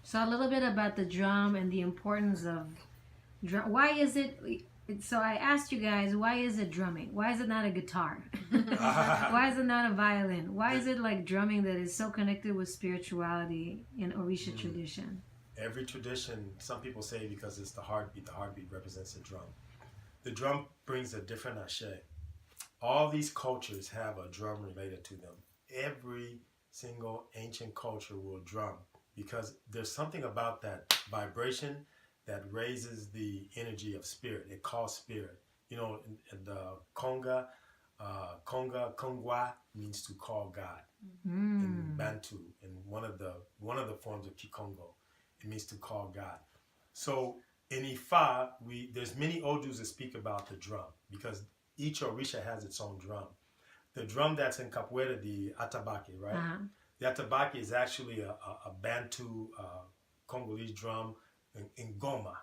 So a little bit about the drum and the importance of drum. Why is it? So I asked you guys, why is it drumming? Why is it not a guitar? Why is it not a violin? Why is it like drumming that is so connected with spirituality in Orisha tradition? Every tradition, some people say because it's the heartbeat. The heartbeat represents the drum. The drum brings a different ashe. All these cultures have a drum related to them. Every single ancient culture will drum because there's something about that vibration that raises the energy of spirit. It calls spirit. You know, in the Konga, Kongwa means to call God. In Bantu, in one of the forms of Kikongo, it means to call God. So in Ifa, there's many Odus that speak about the drum because each Orisha has its own drum. The drum that's in capoeira, the atabake, right? The atabake is actually a Bantu Congolese drum in Goma.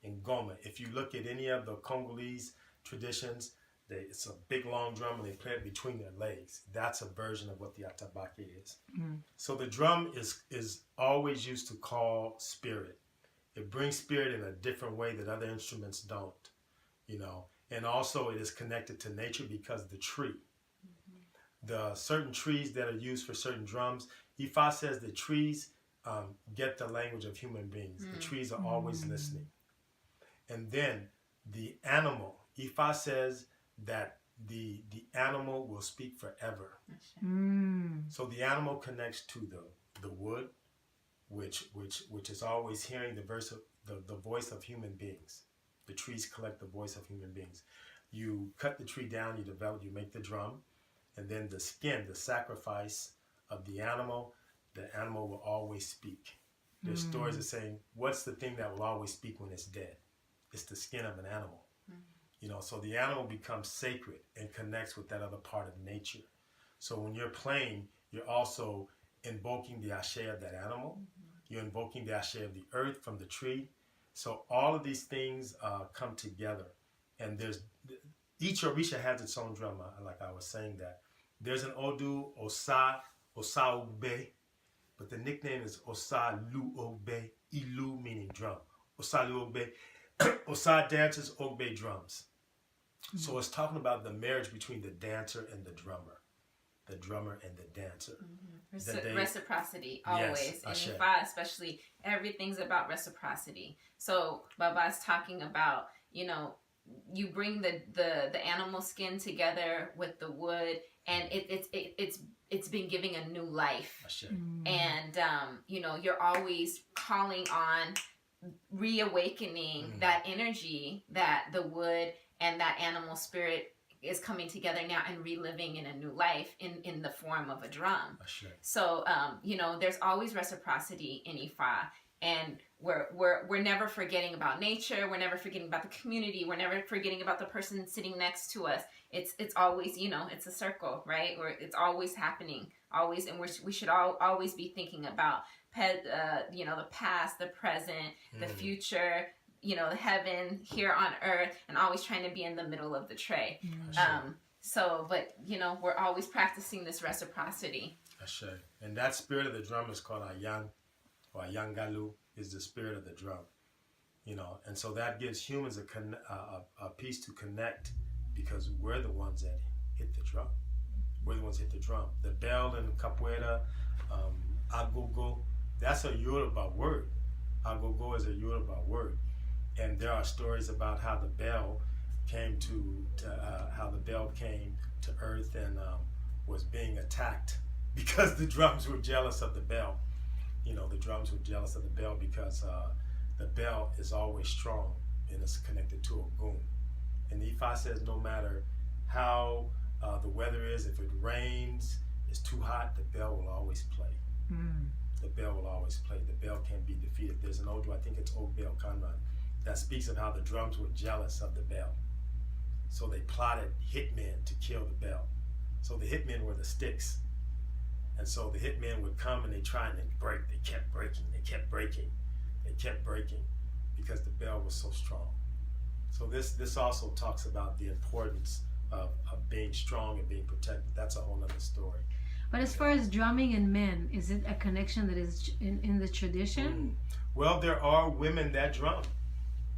In Goma, if you look at any of the Congolese traditions, it's a big long drum and they play it between their legs. That's a version of what the atabake is. So the drum is always used to call spirit. It brings spirit in a different way that other instruments don't, you know. And also it is connected to nature because the tree. The certain trees that are used for certain drums, Ifa says the trees get the language of human beings. The trees are always listening. And then the animal, Ifa says that the animal will speak forever. So the animal connects to the wood, which is always hearing the voice of human beings. The trees collect the voice of human beings. You cut the tree down, you make the drum, and then the skin, the sacrifice of the animal will always speak. There's stories of saying, what's the thing that will always speak when it's dead? It's the skin of an animal. You know, so the animal becomes sacred and connects with that other part of nature. So when you're playing, you're also invoking the ashe of that animal. You're invoking the ashe of the earth from the tree. So all of these things come together. And each Orisha has its own drum, like I was saying that. There's an Odu, Osa Ugbe, but the nickname is Osa Lu Ogbe, Ilu meaning drum. Osa Lu Ogbe. Osa dances, Ogbe drums. So it's talking about the marriage between the dancer and the drummer and the dancer. Reciprocity, always. Yes, and Ifa especially, everything's about reciprocity. So Baba's talking about, you know, you bring the animal skin together with the wood, and it's been giving a new life. And you know, you're always calling on reawakening that energy that the wood and that animal spirit is coming together now and reliving in a new life in the form of a drum. So you know, there's always reciprocity in Ifa, and we're never forgetting about nature. We're never forgetting about the community. We're never forgetting about the person sitting next to us. It's always, you know, it's a circle, right? Where it's always happening, always, and we should always be thinking about you know, the past, the present, the future, you know, heaven here on earth, and always trying to be in the middle of the tray. So, but you know, we're always practicing this reciprocity. Ashe. And that spirit of the drum is called Ayan, or Ayangalu, is the spirit of the drum. You know, and so that gives humans a piece to connect, because we're the ones that hit the drum. We're the ones that hit the drum. The bell in capoeira, agogo, that's a Yoruba word. Agogo is a Yoruba word. And there are stories about how the bell came to earth and was being attacked because the drums were jealous of the bell. You know, the drums were jealous of the bell because the bell is always strong and it's connected to a goon. And the Ifa says no matter how the weather is, if it rains, it's too hot, the bell will always play. The bell will always play. The bell can't be defeated. There's an Odu, I think it's Ogbel Kanran, that speaks of how the drums were jealous of the bell. So they plotted hitmen to kill the bell. So the hitmen were the sticks. And so the hitmen would come and they tried to break. They kept breaking. They kept breaking. They kept breaking because the bell was so strong. So this also talks about the importance of being strong and being protected. That's a whole other story. But as far as drumming and men, is it a connection that is in the tradition? Well, there are women that drum,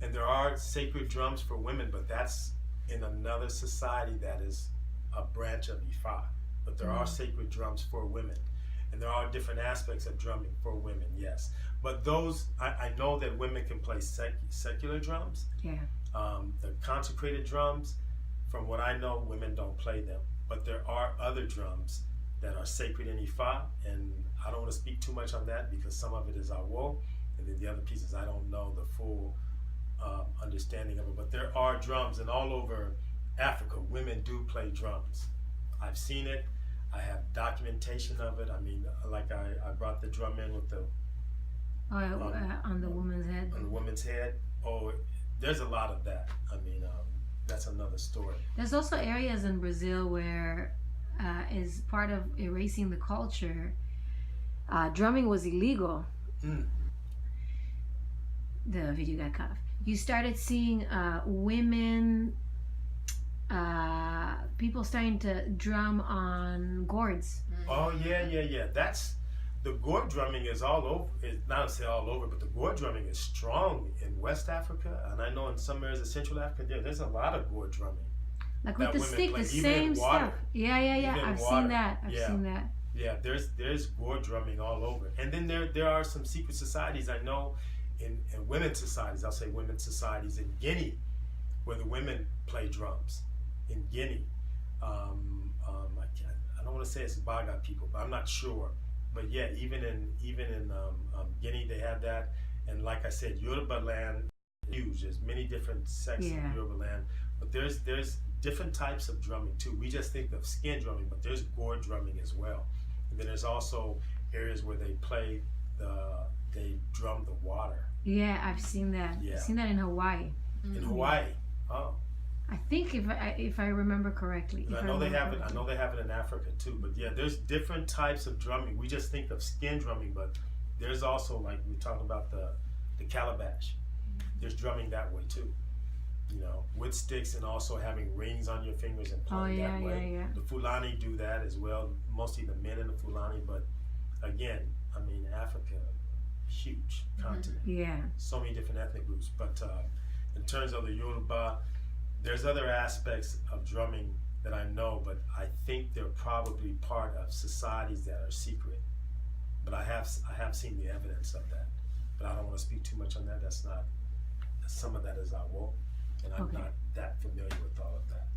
and there are sacred drums for women, but that's in another society that is a branch of Ifa. But there are sacred drums for women, and there are different aspects of drumming for women, yes. But those, I know that women can play secular drums. Yeah. The consecrated drums, from what I know, women don't play them. But there are other drums that are sacred in Ifa, and I don't want to speak too much on that because some of it is Awo, and then the other pieces I don't know the full understanding of it. But there are drums, and all over Africa, women do play drums. I've seen it. I have documentation of it. I mean, like I brought the drum in with the On the woman's head. on the woman's head. Oh, there's a lot of that. I mean, that's another story. There's also areas in Brazil where, as part of erasing the culture, drumming was illegal. The video got cut off. You started seeing women, people starting to drum on gourds. Oh yeah. That's the gourd drumming is all over. It's not to say all over, but the gourd drumming is strong in West Africa, and I know in some areas of Central Africa, there's a lot of gourd drumming. Like with that the women stick, play, the even in same water. stuff. Yeah. Even in I've water. seen that. I've Yeah. seen that. Yeah, there's gourd drumming all over, and then there are some secret societies I know in women's societies. I'll say women's societies in Guinea, where the women play drums. In Guinea, I don't want to say it's Baga people, but I'm not sure. But yeah, even in Guinea they have that, and like I said, Yoruba land is huge. There's many different sects of Yoruba land, but there's different types of drumming too. We just think of skin drumming, but there's gourd drumming as well. And then there's also areas where they drum the water. Yeah, I've seen that. Yeah. I've seen that in Hawaii. In Hawaii. Oh. I think if I remember correctly. I know they have it. I know they have it in Africa too. But yeah, there's different types of drumming. We just think of skin drumming, but there's also, like we talked about, the calabash. There's drumming that way too. You know, with sticks and also having rings on your fingers and playing that way. Yeah. The Fulani do that as well. Mostly the men in the Fulani, but again, I mean, Africa, huge continent. Yeah. So many different ethnic groups. But in terms of the Yoruba, there's other aspects of drumming that I know, but I think they're probably part of societies that are secret. But I have seen the evidence of that. But I don't want to speak too much on that. Some of that is Awo, and I'm not that familiar with all of that.